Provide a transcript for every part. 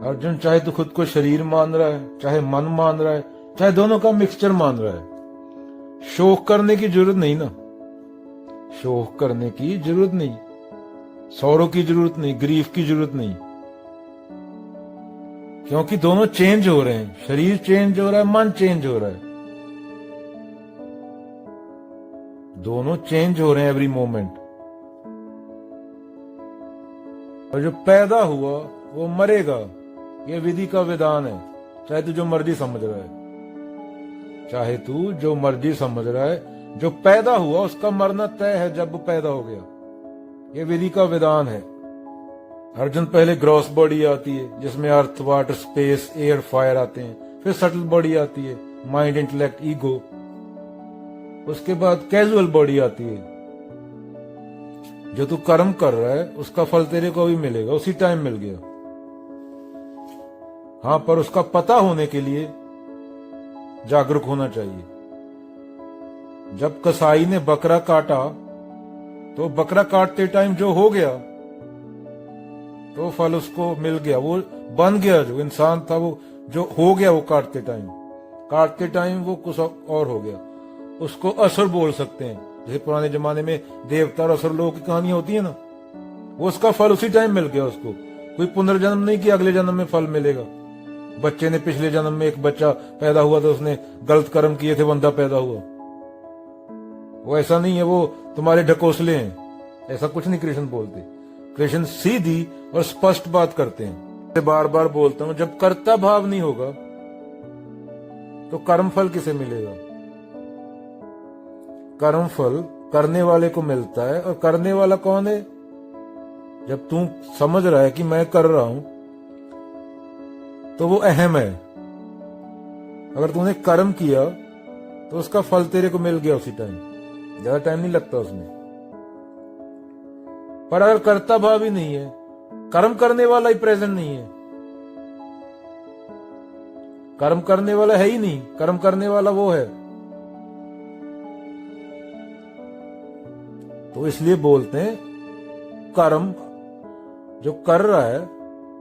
अर्जुन, चाहे तू खुद को शरीर मान रहा है, चाहे मन मान रहा है, चाहे दोनों का मिक्सचर मान रहा है, शोक करने की जरूरत नहीं ना। शोक करने की जरूरत नहीं, सौरों की जरूरत नहीं, ग्रीफ की जरूरत नहीं, क्योंकि दोनों चेंज हो रहे हैं। शरीर चेंज हो रहा है, मन चेंज हो रहा है, दोनों चेंज हो रहे हैं एवरी मोमेंट। और जो पैदा हुआ वो मरेगा, ये विधि का विधान है। चाहे तू जो मर्जी समझ रहा है, चाहे तू जो मर्जी समझ रहा है, जो पैदा हुआ उसका मरना तय है जब वो पैदा हो गया। ये विधि का विधान है। अर्जुन, पहले ग्रॉस बॉडी आती है जिसमें अर्थ, वाटर, स्पेस, एयर, फायर आते हैं। फिर सटल बॉडी आती है, माइंड, इंटेलेक्ट, ईगो। उसके बाद कैजुअल बॉडी आती है। जो तू कर्म कर रहा है उसका फल तेरे को भी मिलेगा, उसी टाइम मिल गया। हाँ, पर उसका पता होने के लिए जागरूक होना चाहिए। जब कसाई ने बकरा काटा तो बकरा काटते टाइम जो हो गया तो फल उसको मिल गया, वो बन गया। जो इंसान था वो जो हो गया, वो काटते टाइम वो कुछ और हो गया। उसको असुर बोल सकते हैं। जैसे पुराने जमाने में देवता और असुर लोगों की कहानियां होती है ना, वो उसका फल उसी टाइम मिल गया उसको। कोई पुनर्जन्म नहीं कि अगले जन्म में फल मिलेगा। बच्चे ने पिछले जन्म में एक बच्चा पैदा हुआ तो उसने गलत कर्म किए थे, बंदा पैदा हुआ। वो ऐसा नहीं है, वो तुम्हारे ढकोसले हैं, ऐसा कुछ नहीं कृष्ण बोलते। कृष्ण सीधी और स्पष्ट बात करते हैं। बार बार बोलता हूं, जब कर्ता भाव नहीं होगा तो कर्म फल किसे मिलेगा? कर्म फल करने वाले को मिलता है। और करने वाला कौन है? जब तू समझ रहा है कि मैं कर रहा हूं तो वो अहम है। अगर तूने कर्म किया तो उसका फल तेरे को मिल गया उसी टाइम, ज्यादा टाइम नहीं लगता उसमें। पर अगर कर्ता भाव ही नहीं है, कर्म करने वाला ही प्रेजेंट नहीं है, कर्म करने वाला है ही नहीं, कर्म करने वाला वो है, तो इसलिए बोलते हैं कर्म जो कर रहा है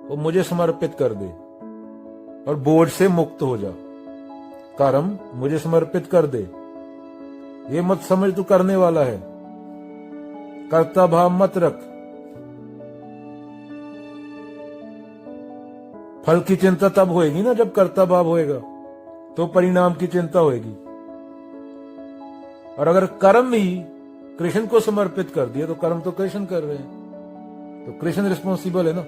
वो मुझे समर्पित कर दे और बोझ से मुक्त हो जा। कर्म मुझे समर्पित कर दे, ये मत समझ तू करने वाला है। कर्ता भाव मत रख। फल की चिंता तब होएगी ना जब कर्ता भाव होएगा, तो परिणाम की चिंता होएगी। और अगर कर्म ही कृष्ण को समर्पित कर दिया तो कर्म तो कृष्ण कर रहे हैं, तो कृष्ण रिस्पॉन्सिबल है ना।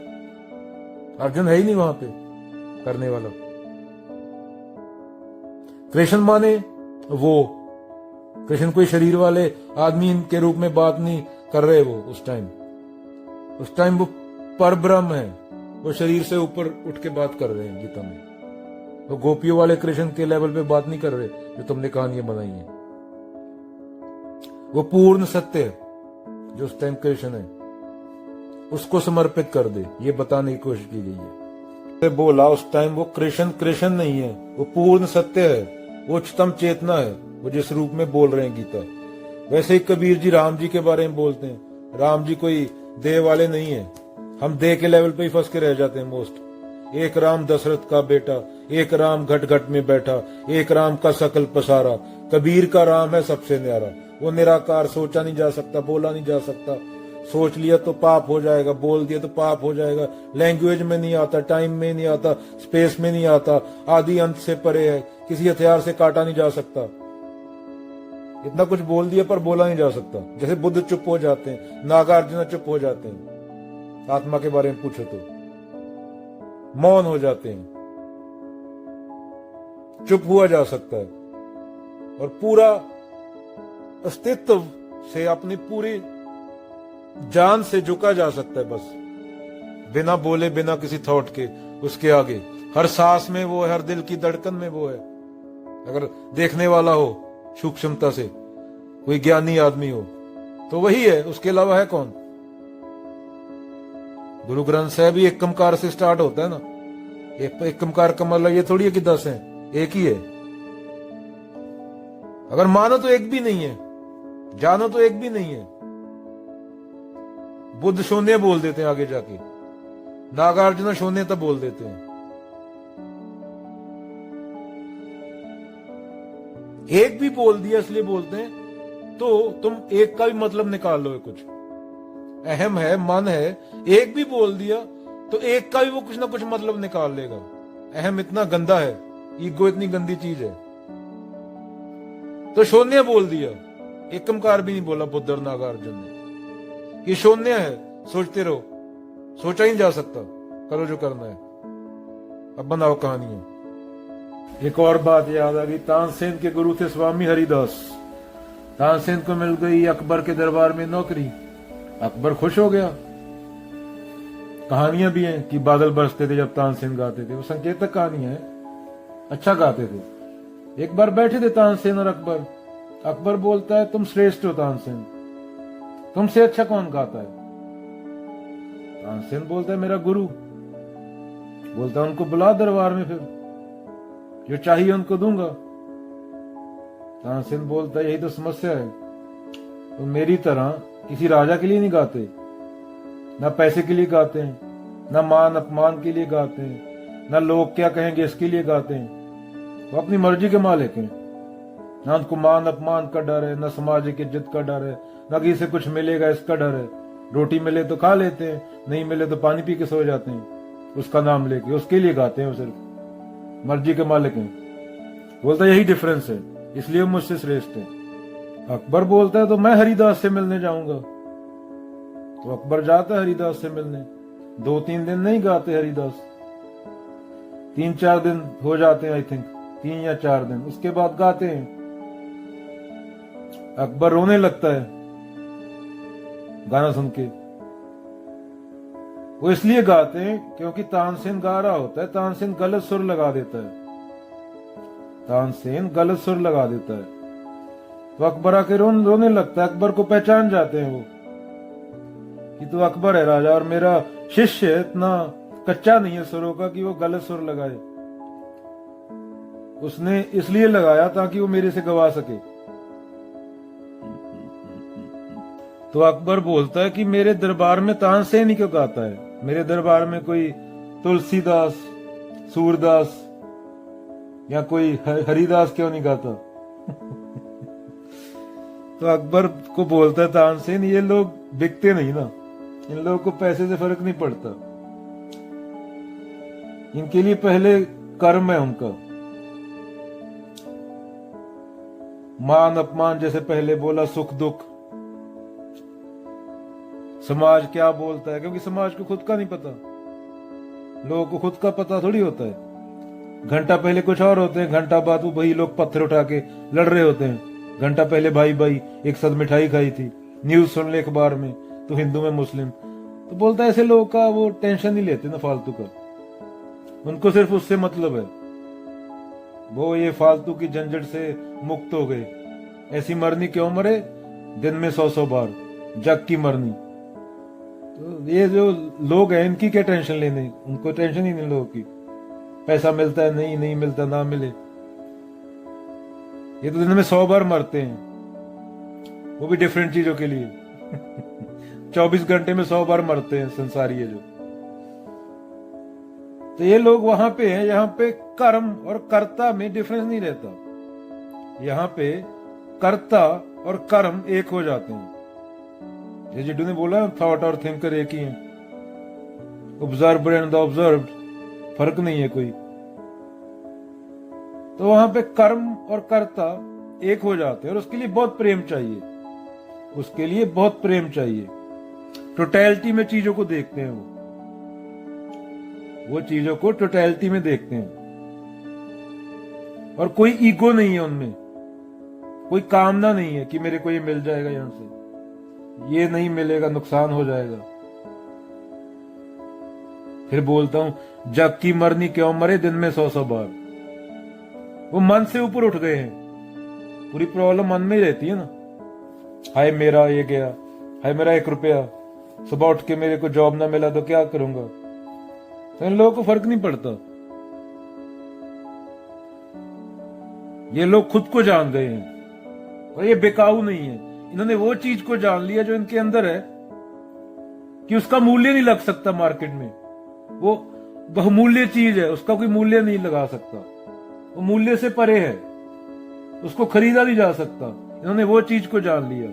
अर्जुन है ही नहीं वहां पे करने वाला। कृष्ण माने वो, कृष्ण कोई शरीर वाले आदमी के रूप में बात नहीं कर रहे। वो उस टाइम वो परब्रह्म है, वो शरीर से ऊपर उठ के बात कर रहे हैं गीता में। वो गोपियों वाले कृष्ण के लेवल पे बात नहीं कर रहे जो तुमने कहानियां बनाई हैं। वो पूर्ण सत्य है जो उस टाइम कृष्ण है, उसको समर्पित कर दे, ये बताने की कोशिश की गई है। बोला उस टाइम वो कृष्ण नहीं है, वो पूर्ण सत्य है, वो उच्चतम चेतना है, वो जिस रूप में बोल रहे हैं गीता। वैसे ही कबीर जी राम जी के बारे में बोलते हैं। राम जी कोई देह वाले नहीं है, हम देह के लेवल पे ही फंस के रह जाते हैं मोस्ट। एक राम दशरथ का बेटा, एक राम घट घट में बैठा, एक राम का सकल पसारा। कबीर का राम है सबसे न्यारा, वो निराकार, सोचा नहीं जा सकता, बोला नहीं जा सकता। सोच लिया तो पाप हो जाएगा, बोल दिया तो पाप हो जाएगा। लैंग्वेज में नहीं आता, टाइम में नहीं आता, स्पेस में नहीं आता, आदि अंत से परे है, किसी हथियार से काटा नहीं जा सकता। इतना कुछ बोल दिया पर बोला नहीं जा सकता। जैसे बुद्ध चुप हो जाते हैं, नागार्जुन चुप हो जाते हैं, आत्मा के बारे में पूछो तो मौन हो जाते हैं। चुप हुआ जा सकता है और पूरा अस्तित्व से, अपनी पूरी जान से झुका जा सकता है, बस बिना बोले, बिना किसी थॉट के। उसके आगे हर सांस में वो है, हर दिल की धड़कन में वो है। अगर देखने वाला हो सूक्ष्मता से, कोई ज्ञानी आदमी हो तो वही है, उसके अलावा है कौन? गुरु ग्रंथ साहब ही एक कमकार से स्टार्ट होता है ना। एक कमकार का मतलब ये थोड़ी है कि 10 है, एक ही है। अगर मानो तो एक भी नहीं है, जानो तो एक भी नहीं है। बुद्ध शून्य बोल देते हैं आगे जाके। नागार्जुन शून्य तब बोल देते हैं। एक भी बोल दिया इसलिए बोलते हैं, तो तुम एक का भी मतलब निकाल लो। कुछ अहम है, मन है, एक भी बोल दिया तो एक का भी वो कुछ ना कुछ मतलब निकाल लेगा। अहम इतना गंदा है, ईगो इतनी गंदी चीज है। तो शून्य बोल दिया, एक कमकार भी नहीं बोला बुद्ध और नागार्जुन ने। ये शून्य है, सोचते रहो, सोचा ही नहीं जा सकता, करो जो करना है, अब बनाओ कहानियां। एक और बात याद आ गई, तानसेन के गुरु थे स्वामी हरिदास। तानसेन को मिल गई अकबर के दरबार में नौकरी। अकबर खुश हो गया। कहानियां भी हैं कि बादल बरसते थे जब तानसेन गाते थे, वो संकेतक कहानियां हैं, अच्छा गाते थे। एक बार बैठे थे तानसेन और अकबर। अकबर बोलता है, तुम श्रेष्ठ हो तानसेन, तुमसे अच्छा कौन गाता है? तानसेन बोलता है, मेरा गुरु। बोलता है, उनको बुला दरबार में, फिर जो चाहिए उनको दूंगा। तानसेन बोलता है, यही तो समस्या है, तो मेरी तरह किसी राजा के लिए नहीं गाते, ना पैसे के लिए गाते हैं, ना मान अपमान के लिए गाते हैं, ना लोग क्या कहेंगे इसके लिए गाते हैं। वो अपनी मर्जी के मालिक हैं, ना उनको मान अपमान का डर है, ना सामाजिक इज्जत का डर है, ना किसी से कुछ मिलेगा इसका डर है। रोटी मिले तो खा लेते हैं, नहीं मिले तो पानी पी के सो जाते हैं, उसका नाम लेके, उसके लिए गाते हैं, वो सिर्फ मर्जी के मालिक हैं। बोलता यही डिफरेंस है, इसलिए वो मुझसे श्रेष्ठ है। अकबर बोलता है, तो मैं हरिदास से मिलने जाऊंगा। तो अकबर जाता है हरिदास से मिलने। 2-3 दिन नहीं गाते हरिदास, 3-4 दिन हो जाते हैं, आई थिंक 3 या 4 दिन, उसके बाद गाते हैं। अकबर रोने लगता है गाना सुन के। वो इसलिए गाते हैं क्योंकि तानसेन गा रहा होता है, तानसेन गलत सुर लगा देता है, तानसेन गलत सुर लगा देता है। तो अकबर आके रोने लगता है। अकबर को पहचान जाते हैं वो कि तो अकबर है राजा, और मेरा शिष्य इतना कच्चा नहीं है सुरों का कि वो गलत सुर लगाए। उसने इसलिए लगाया ताकि वो मेरे से गवा सके। तो अकबर बोलता है कि मेरे दरबार में तानसेन ही क्यों गाता है, मेरे दरबार में कोई तुलसीदास, सूरदास या कोई हरिदास क्यों नहीं गाता? तो अकबर को बोलता है तानसेन, ये लोग बिकते नहीं ना, इन लोगों को पैसे से फर्क नहीं पड़ता, इनके लिए पहले कर्म है उनका, मान अपमान जैसे पहले बोला, सुख दुख, समाज क्या बोलता है, क्योंकि समाज को खुद का नहीं पता, लोगों को खुद का पता थोड़ी होता है। घंटा पहले कुछ और होते हैं, घंटा बाद वो वही लोग पत्थर उठा के लड़ रहे होते हैं। घंटा पहले भाई भाई एक साथ मिठाई खाई थी, न्यूज सुन ले अखबार में, तो हिंदू में मुस्लिम। तो बोलता है ऐसे लोगों का वो टेंशन नहीं लेते ना फालतू का, उनको सिर्फ उससे मतलब है, वो ये फालतू की झंझट से मुक्त हो गए। ऐसी मरनी क्यों मरे, दिन में 100 बार जग की मरनी। तो ये जो लोग हैं इनकी क्या टेंशन लेने, उनको टेंशन ही नहीं लोगों की, पैसा मिलता है नहीं मिलता ना मिले, ये तो दिन में 100 बार मरते हैं, वो भी डिफरेंट चीजों के लिए। 24 घंटे में 100 बार मरते हैं संसारी है जो। तो ये लोग वहां पे हैं, यहाँ पे कर्म और कर्ता में डिफरेंस नहीं रहता, यहाँ पे कर्ता और कर्म एक हो जाते हैं। ये जिड्डू ने बोला थॉट और थिंकर एक ही है, ऑब्जर्वर एंड द ऑब्जर्व्ड, फर्क नहीं है कोई। तो वहां पे कर्म और कर्ता एक हो जाते हैं, और उसके लिए बहुत प्रेम चाहिए, उसके लिए बहुत प्रेम चाहिए। टोटैलिटी में चीजों को देखते हैं वो चीजों को टोटैलिटी में देखते हैं, और कोई ईगो नहीं है उनमें, कोई कामना नहीं है कि मेरे को ये मिल जाएगा, यहां से ये नहीं मिलेगा नुकसान हो जाएगा। फिर बोलता हूं, जग की मरनी क्यों मरे, दिन में 100 बार। वो मन से ऊपर उठ गए हैं, पूरी प्रॉब्लम मन में ही रहती है ना। हाय मेरा ये गया, हाय मेरा 1 रुपया, सुबह उठ के मेरे को जॉब ना मिला तो क्या करूंगा। तो इन लोगों को फर्क नहीं पड़ता, ये लोग खुद को जान गए हैं, और ये बेकाऊ नहीं है, इन्होंने वो चीज को जान लिया जो इनके अंदर है कि उसका मूल्य नहीं लग सकता मार्केट में। वो बहुमूल्य चीज है, उसका कोई मूल्य नहीं लगा सकता, वो मूल्य से परे है, उसको खरीदा नहीं जा सकता। इन्होंने वो चीज को जान लिया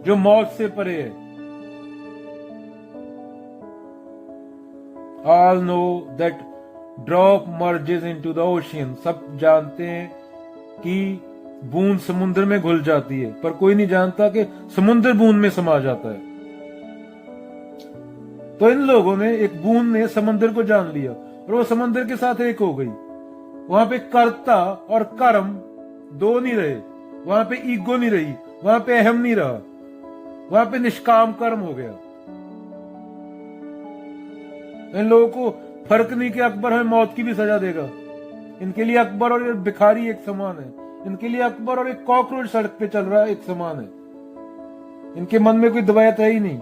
जो मौत से परे है। All know that drop merges into the ocean. सब जानते हैं कि बूंद समुद्र में घुल जाती है, पर कोई नहीं जानता कि समुद्र बूंद में समा जाता है। तो इन लोगों ने, एक बूंद ने समुद्र को जान लिया और वो समुद्र के साथ एक हो गई। वहां पे कर्ता और कर्म दो नहीं रहे, वहां पे ईगो नहीं रही, वहां पे अहम नहीं रहा, वहां पे निष्काम कर्म हो गया। इन लोगों को फर्क नहीं कि अकबर हमें मौत की भी सजा देगा। इनके लिए अकबर और एक भिखारी एक समान है, इनके लिए अकबर और एक कॉकरोच सड़क पे चल रहा है एक समान है। इनके मन में कोई द्वैत है ही नहीं,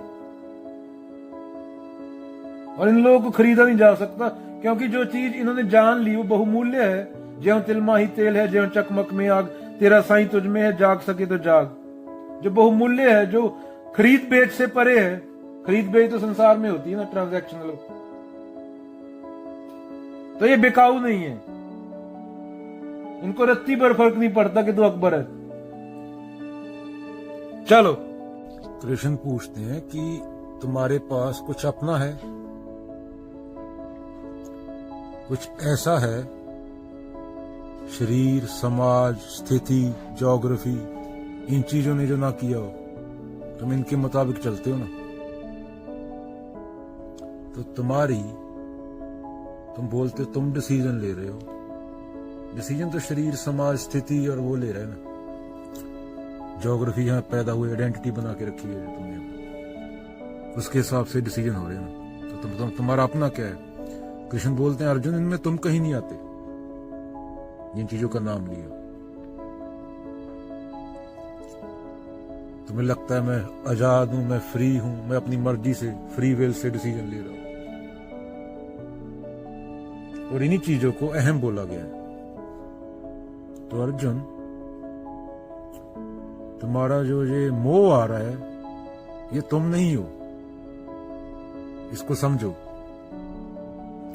और इन लोगों को खरीदा नहीं जा सकता, क्योंकि जो चीज इन्होंने जान ली वो बहुमूल्य है। ज्यों तिलमा ही तेल है, ज्यों चकमक में आग, तेरा साईं तुझ में है, जाग सके तो जाग। जो बहुमूल्य है, जो खरीद बेच से परे है। खरीद बेच तो संसार में होती है ना, ट्रांजैक्शनल, तो ये बिकाऊ नहीं है। इनको रत्ती पर फर्क नहीं पड़ता कि तू अकबर है। चलो, कृष्ण पूछते हैं कि तुम्हारे पास कुछ अपना है, कुछ ऐसा है, शरीर, समाज, स्थिति, ज्योग्राफी, इन चीजों ने जो ना किया हो, तुम इनके मुताबिक चलते हो ना, तो तुम बोलते हो तुम डिसीजन ले रहे हो। डिसीजन तो शरीर, समाज, स्थिति और वो ले रहे हैं ना। ज्योग्राफी यहां पैदा हुई, आइडेंटिटी बना के रखी है जो तुमने, उसके हिसाब से डिसीजन हो रहे हैं ना। तो तुम्हारा अपना क्या है? कृष्ण बोलते हैं अर्जुन, इनमें तुम कहीं नहीं आते जिन चीजों का नाम लिया। तुम्हें लगता है मैं आजाद हूं, मैं फ्री हूं, मैं अपनी मर्जी से, फ्री विल से डिसीजन ले रहा हूं, और इन्हीं चीजों को अहम बोला गया है। तो अर्जुन, तुम्हारा जो ये मोह आ रहा है, ये तुम नहीं हो, इसको समझो,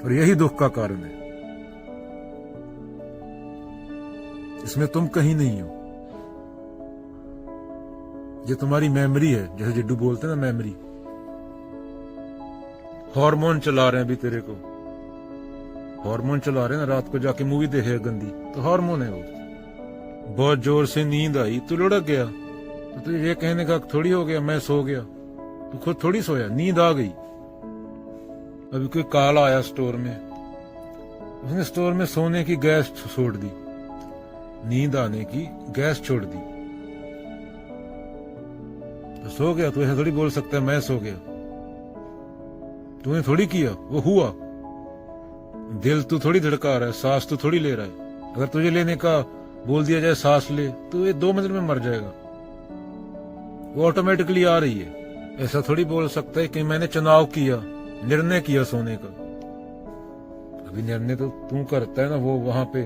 और यही दुख का कारण है। इसमें तुम कहीं नहीं हो। ये तुम्हारी मेमोरी है, जैसे जिड्डू बोलते हैं ना, मेमोरी। हार्मोन चला रहे हैं अभी तेरे को, हार्मोन चला रहे हैं ना। रात को जाके मूवी देखे गंदी, तो हार्मोन है वो। बहुत जोर से नींद आई, तू लुढ़क गया, तो तुझे ये कहने का थोड़ी हो गया मैं सो गया। तू खुद थोड़ी सोया, नींद आ गई। अभी कोई काला आया स्टोर में, उसने स्टोर में सोने की गैस छोड़ दी, नींद आने की गैस छोड़ दी, तो सो गया। तू ऐसा थोड़ी बोल सकता है मैं सो गया। तूने थोड़ी किया, वो हुआ। दिल तू थोड़ी धड़का रहा है, सांस तू थोड़ी ले रहा है। अगर तुझे लेने का बोल दिया जाए सांस ले, तो ये 2 मिनट में मर जाएगा। वो ऑटोमेटिकली आ रही है। ऐसा थोड़ी बोल सकता है कि मैंने चुनाव किया, निर्णय किया सोने का। अभी निर्णय तो तू करता है ना, वो वहां पे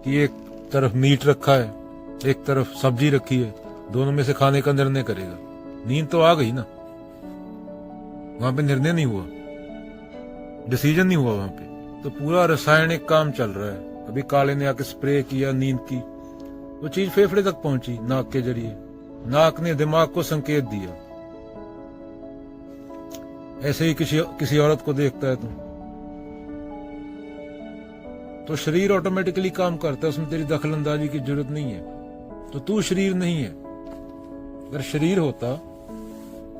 कि एक तरफ मीट रखा है, एक तरफ सब्जी रखी है, दोनों में से खाने का निर्णय करेगा। नींद तो आ गई ना, वहां पे निर्णय नहीं हुआ, डिसीजन नहीं हुआ वहां पे। तो पूरा रासायनिक काम चल रहा है। अभी काले ने आके स्प्रे किया नींद की, वो चीज फेफड़े तक पहुंची नाक के जरिए। नाक ने दिमाग को संकेत दिया। ऐसे ही किसी औरत को देखता है तो शरीर ऑटोमेटिकली काम करता है, उसमें तेरी दखलंदाजी की जरूरत नहीं है। तो तू शरीर नहीं है। अगर शरीर होता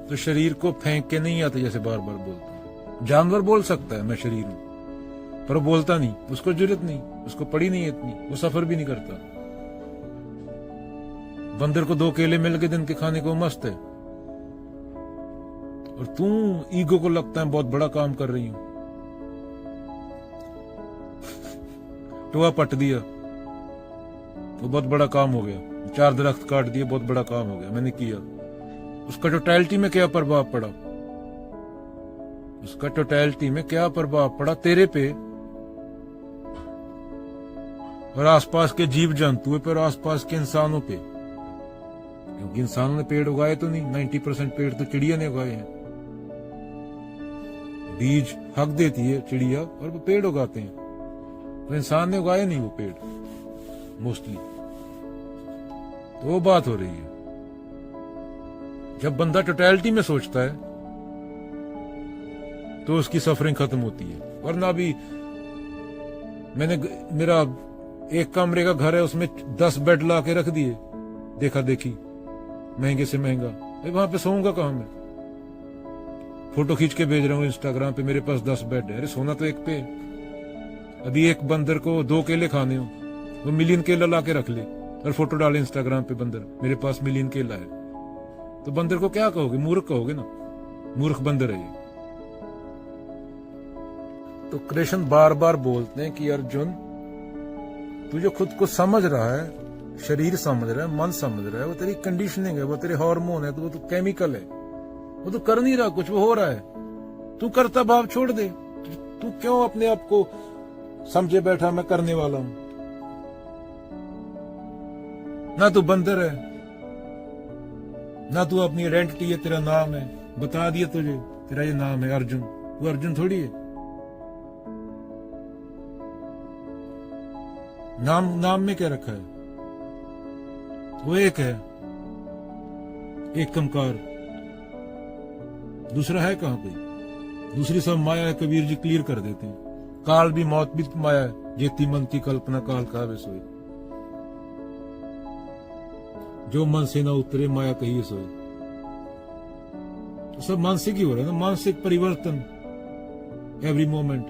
तो शरीर को फेंक के नहीं आता, जैसे बार बार बोलता। जानवर बोल सकता है मैं शरीर हूं, पर वो बोलता नहीं, उसको जरूरत नहीं, उसको पड़ी नहीं इतनी, वो सफर भी नहीं करता। बंदर को 2 केले मिल के दिन के खाने को मस्त है, और तू ईगो को लगता है बहुत बड़ा काम कर रही हूं। टोआ पट दिया, वो बहुत बड़ा काम हो गया। 4 दरख्त काट दिए, बहुत बड़ा काम हो गया, मैंने किया। उसका टोटैलिटी में क्या प्रभाव पड़ा? उसका टोटैलिटी में क्या प्रभाव पड़ा तेरे पे और आसपास के जीव जंतुओं पे और आसपास के इंसानों पे? क्योंकि इंसानों ने पेड़ उगाए तो नहीं, 90% पेड़ तो चिड़िया ने उगाए हैं। बीज हक देती है चिड़िया और वो पेड़ उगाते हैं, तो इंसान ने उगाए नहीं वो पेड़ मोस्टली। तो वो बात हो रही है। जब बंदा टोटलिटी में सोचता है तो उसकी सफरिंग खत्म होती है। वरना भी मेरा एक कमरे का घर है, उसमें 10 बेड ला के रख दिए, देखा देखी महंगे से महंगा, भाई वहां पे सोऊंगा कहां मैं? फोटो खींच के भेज रहा हूँ इंस्टाग्राम पे, मेरे पास 10 बेड है। अरे सोना तो एक पे है। अभी एक बंदर को 2 केले खाने हो, वो मिलियन केला ला के रख ले और फोटो डाले इंस्टाग्राम पे, बंदर मेरे पास मिलियन केला है। तो बंदर को क्या कहोगे? मूर्ख कहोगे ना, मूर्ख बंदर है ये। तो कृष्ण बार बार बोलते हैं कि अर्जुन, तू जो खुद को समझ रहा है, शरीर समझ रहा है, मन समझ रहा है, वो तेरी कंडीशनिंग है, वो तेरे हार्मोन है, तो वो तो केमिकल है, वो तो कर नहीं रहा कुछ, वो हो रहा है। तू करता भाव छोड़ दे। तू क्यों अपने आप को समझे बैठा मैं करने वाला हूं? ना तू बंदर है, ना तू अपनी आइडेंटिटी है, तेरा नाम है, बता दिया तुझे तेरा ये नाम है अर्जुन। तू अर्जुन थोड़ी है। नाम में क्या रखा है? वो एक है, एक कंकार, दूसरा है कहां कोई? दूसरी सब माया है। कबीर जी क्लियर कर देते हैं, काल भी मौत भी माया है, जेती मन की कल्पना काल कावे सोए। जो मन से ना उतरे माया कहिए सोए। तो सब मानसिक ही हो रहा है ना, मानसिक परिवर्तन एवरी मोमेंट,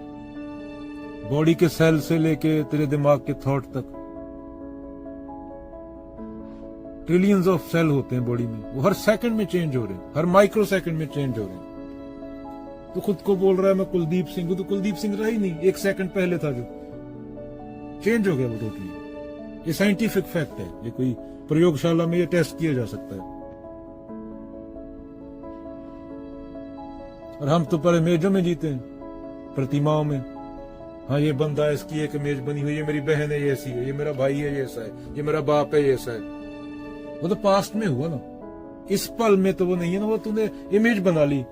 बॉडी के सेल से लेके तेरे दिमाग के थॉट तक। ट्रिलियंस ऑफ सेल होते हैं बॉडी में, वो हर सेकंड में चेंज हो रहे हैं, हर माइक्रो सेकंड में चेंज हो रहे हैं। तो खुद को बोल रहा है मैं कुलदीप सिंह हूं, तो कुलदीप सिंह रहा ही नहीं, 1 सेकंड पहले था, जो चेंज हो गया वो टोटली। ये साइंटिफिक फैक्ट है, ये कोई प्रयोगशाला में ये टेस्ट किया जा सकता है। और हम तो पर इमेजों में जीते हैं, प्रतिमाओं में। हाँ ये बंदा है, इसकी एक इमेज बनी हुई है, मेरी बहन है ये ऐसी है, ये मेरा भाई है ये ऐसा है, ये मेरा बाप है ये ऐसा है। वो तो पास्ट में हुआ ना, इस पल में तो वो नहीं है ना। वो तूने इमेज बना ली,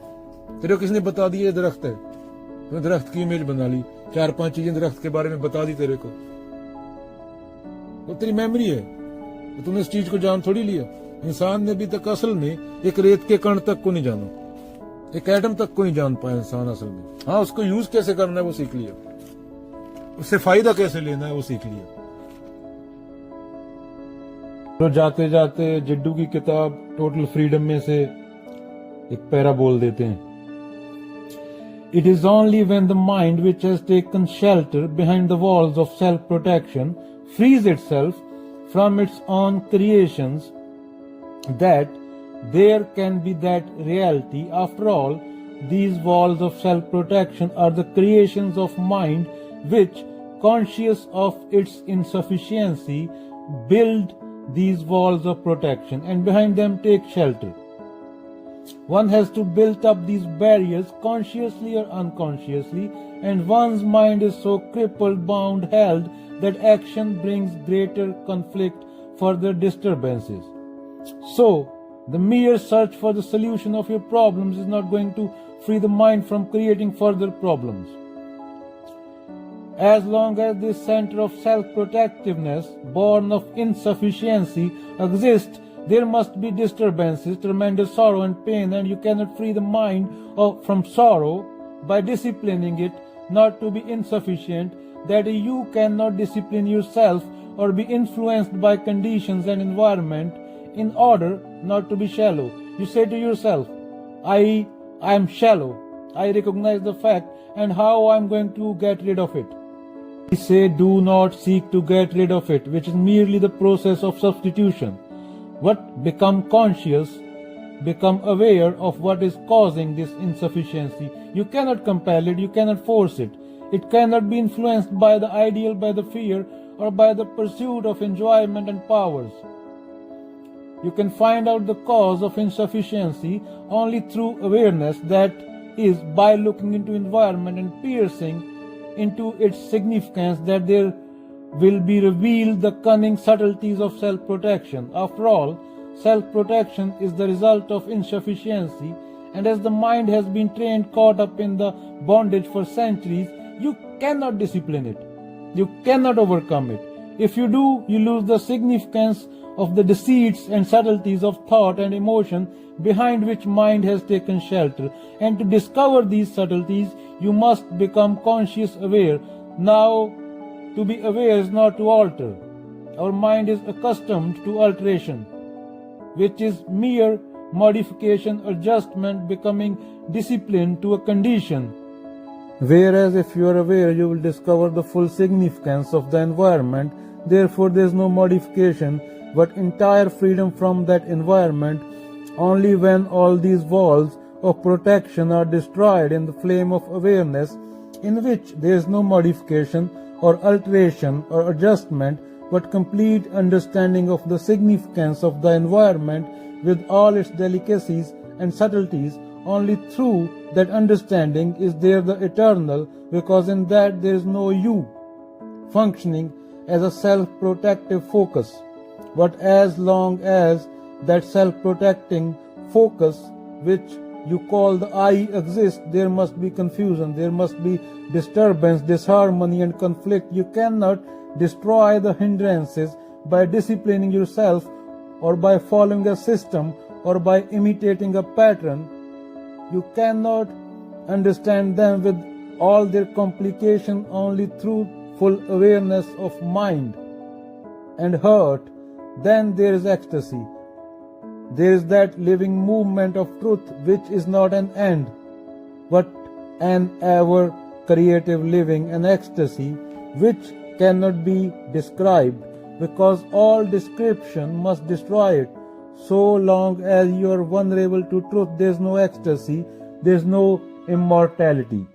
तेरे को किसने बता दिया ये दरख्त है, तूने दरख्त की इमेज बना ली, 4-5 चीजें दरख्त के बारे में बता दी तेरे को, वो तेरी मेमोरी है। तो तूने इस चीज को जान थोड़ी लिया। इंसान ने अभी तक असल में एक रेत के कण तक को नहीं जाना, एक एटम तक को नहीं जान पाया इंसान असल में। हाँ उसको यूज कैसे करना है वो सीख लिया, उससे फायदा कैसे लेना है वो सीख लिया। तो जाते जाते जिड्डू की किताब टोटल फ्रीडम में से एक पैरा बोल देते हैं, It is only when the mind which has taken shelter behind the walls of self-protection frees itself from its own creations that there can be that reality. After all, these walls of self-protection are the creations of mind which, conscious of its insufficiency, build these walls of protection and behind them take shelter. One has to build up these barriers consciously or unconsciously, and one's mind is so crippled, bound, held that action brings greater conflict, further disturbances. So, the mere search for the solution of your problems is not going to free the mind from creating further problems. As long as this center of self-protectiveness, born of insufficiency, exists, there must be disturbances, tremendous sorrow and pain, and you cannot free the mind from sorrow by disciplining it not to be insufficient. That you cannot discipline yourself or be influenced by conditions and environment in order not to be shallow. You say to yourself, I am shallow. I recognize the fact, and how I am going to get rid of it. We say do not seek to get rid of it, which is merely the process of substitution. What become conscious, become aware of what is causing this insufficiency. You cannot compel it, you cannot force it. It cannot be influenced by the ideal, by the fear, or by the pursuit of enjoyment and powers. You can find out the cause of insufficiency only through awareness, that is, by looking into environment and piercing into its significance, that there will be revealed the cunning subtleties of self-protection. After all, self-protection is the result of insufficiency, And as the mind has been trained, caught up in the bondage for centuries, you cannot discipline it. You cannot overcome it. If you do, you lose the significance of the deceits and subtleties of thought and emotion behind which mind has taken shelter. And to discover these subtleties, you must become conscious aware. Now, to be aware is not to alter. Our mind is accustomed to alteration, which is mere modification, adjustment, becoming disciplined to a condition. Whereas if you are aware, you will discover the full significance of the environment. Therefore, there is no modification, but entire freedom from that environment. Only when all these walls of protection are destroyed in the flame of awareness, in which there is no modification or alteration or adjustment, but complete understanding of the significance of the environment with all its delicacies and subtleties, only through that understanding is there the eternal, because in that there is no you functioning as a self-protective focus. But as long as that self-protecting focus, which you call the I, exists, there must be confusion, there must be disturbance, disharmony and conflict. You cannot destroy the hindrances by disciplining yourself or by following a system or by imitating a pattern. You cannot understand them with all their complication only through full awareness of mind and heart. Then there is ecstasy. There is that living movement of truth which is not an end, but an ever creative living, an ecstasy which cannot be described, because all description must destroy it. So long as you are vulnerable to truth, there is no ecstasy, there is no immortality.